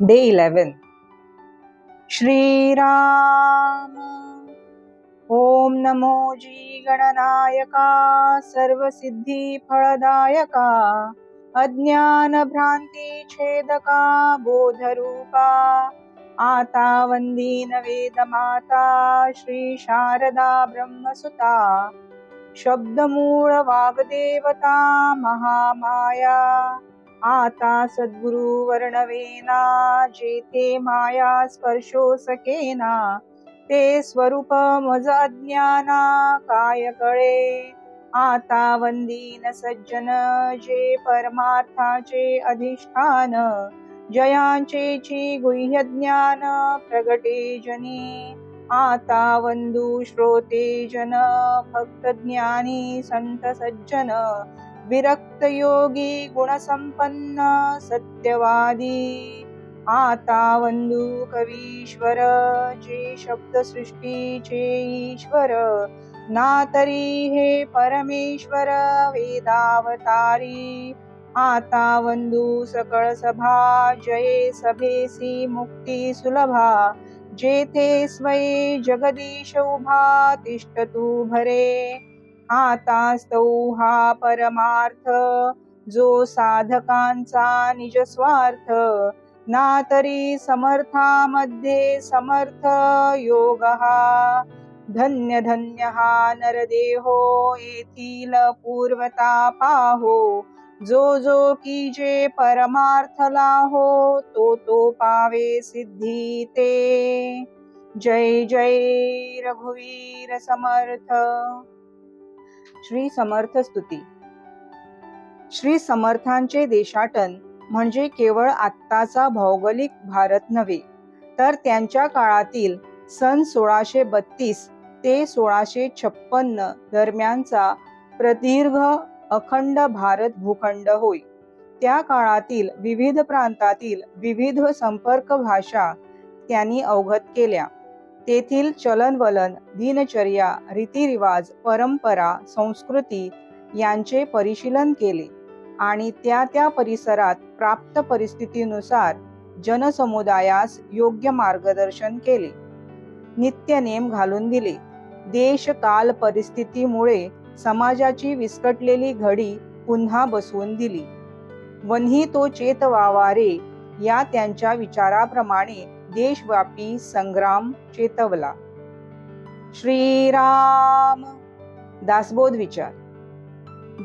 Day 11. Shri Ram. Om Namo Ji Gananayaka Sarvasiddhi Phaladayaka Ajnana Bhranti Chedaka Bodharupa Ata Vandina Vedamata Shri Sharada Brahmasuta शब्दमूळ वाग्देवता महामाया आता सद्गुरु वर्णवेना जेथे माया स्पर्शो सकेना ते स्वरूप मज अज्ञाना काय कळे आता वंदीन सज्जन जे परमार्थाचे अधिष्ठान जयांचे ची गुह्य ज्ञान प्रगटे जनी आता वंदू श्रोते जन भक्त ज्ञानी संत सज्जन विरक्त योगी गुणसंपन्न सत्यवादी आता वंदू कवीश्वर जे शब्द सृष्टीचे ईश्वर ना तरी हे परमेश्वर वेदावतारी आता वंदू सकळ सभा जये सभेसी मुक्ती सुलभा जेथे स्वये जगदीश उभा तिष्ठतु भरे आता स्तौ हा परमार्थ जो साधकांचा निज स्वार्थ ना तरी समर्थामध्ये समर्थ योग हा धन्य धन्य हा नरदेहो येथील पूर्वता पाहो जो जो की जे परमार्थला हो तो पावे सिद्धी ते जय जय रघुवीर समर्थ. श्री समर्थ स्तुती. श्री समर्थांचे देशाटन म्हणजे केवळ आत्ताचा भौगोलिक भारत नव्हे तर त्यांच्या काळातील सन 1632 ते 1656 दरम्यानचा प्रदीर्घ अखंड भारत भूखंड होय. त्या काळातील विविध प्रांतातील विविध संपर्क भाषा त्यांनी अवगत केल्या. तेथील चलनवलन, दिनचर्या, रीतिरिवाज, परंपरा, संस्कृती यांचे परिशीलन केले आणि त्या त्या परिसरात प्राप्त परिस्थितीनुसार जनसमुदायास योग्य मार्गदर्शन केले. नित्यनेम घालून दिले. देश काल परिस्थितीमुळे समाजाची विस्कटलेली घडी पुन्हा बसवून दिली. वन्ही तो चेतवावा रे या त्यांच्या विचाराप्रमाणे देशव्यापी संग्राम चेतवला. श्रीराम. दासबोध विचार.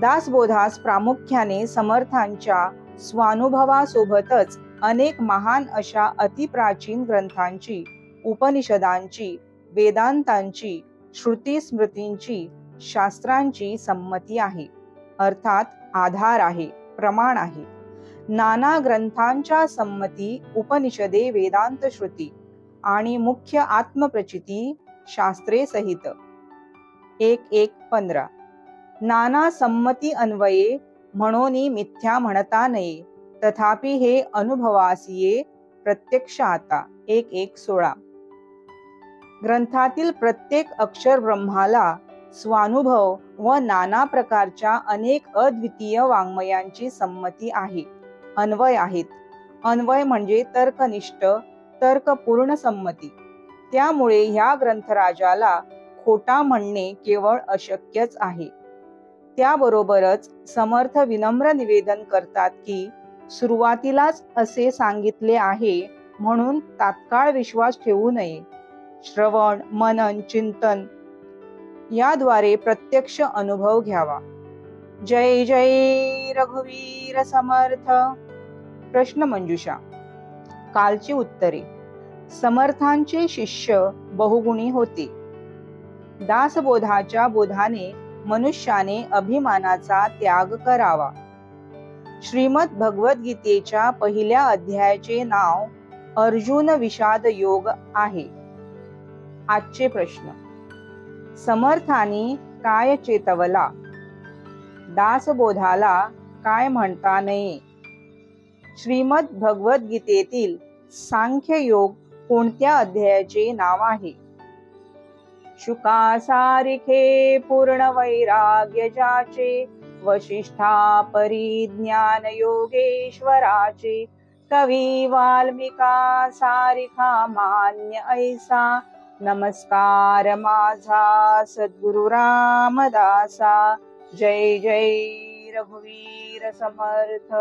दासबोधास प्रामुख्याने समर्थांच्या स्वानुभवासोबतच अनेक महान अशा अतिप्राचीन ग्रंथांची, उपनिषदांची, वेदांतांची, श्रुती स्मृतींची, शास्त्रांची संमती आहे, अर्थात आधार आहे, प्रमाण आहे. नाना ग्रंथांच्या संमती उपनिषदे, वेदांत, श्रुती आणि मुख्य आत्मप्रचिती शास्त्रे सहित 1:1:15. नाना संमती अन्वये म्हणोनी मिथ्या म्हणता नये, तथापि हे अनुभवासिये प्रत्यक्ष आता 1:1:16. ग्रंथातील प्रत्येक अक्षर ब्रह्माला स्वानुभव व नाना प्रकारच्या अनेक अद्वितीय वाङ्मयांची संमती आहे, अन्वय आहेत. अन्वय म्हणजे तर्कनिष्ठ, तर्कपूर्ण संमती. त्यामुळे ह्या ग्रंथराजाला खोटा म्हणणे केवळ अशक्यच आहे. त्याबरोबरच समर्थ विनम्र निवेदन करतात की सुरुवातीलाच असे सांगितले आहे म्हणून तात्काळ विश्वास ठेवू नये. श्रवण, मनन, चिंतन याद्वारे प्रत्यक्ष अनुभव घ्यावा. जय जय रघुवीर समर्थ. प्रश्न मंजुषा. कालची उत्तरे. समर्थांचे शिष्य बहुगुणी होते. दासबोधाच्या बोधाने मनुष्याने अभिमानाचा त्याग करावा. श्रीमद भगवद्गीतेच्या पहिल्या अध्यायाचे नाव अर्जुन विषाद योग आहे. आजचे प्रश्न. समर्थांनी काय चेतवला? दासबोधाला काय म्हणता नये? श्रीमद भगवद्गीतेतील सांख्य योग कोणत्या अध्यायाचे नाव आहे? शुकासारिखे पूर्ण वैराग्य जाचे वशिष्ठा परिज्ञान योगेश्वराचे कवी वाल्मिका सारिखा मान्य ऐसा, नमस्कार माझा सद्गुरु रामदासा। जय जय रघुवीर समर्थ।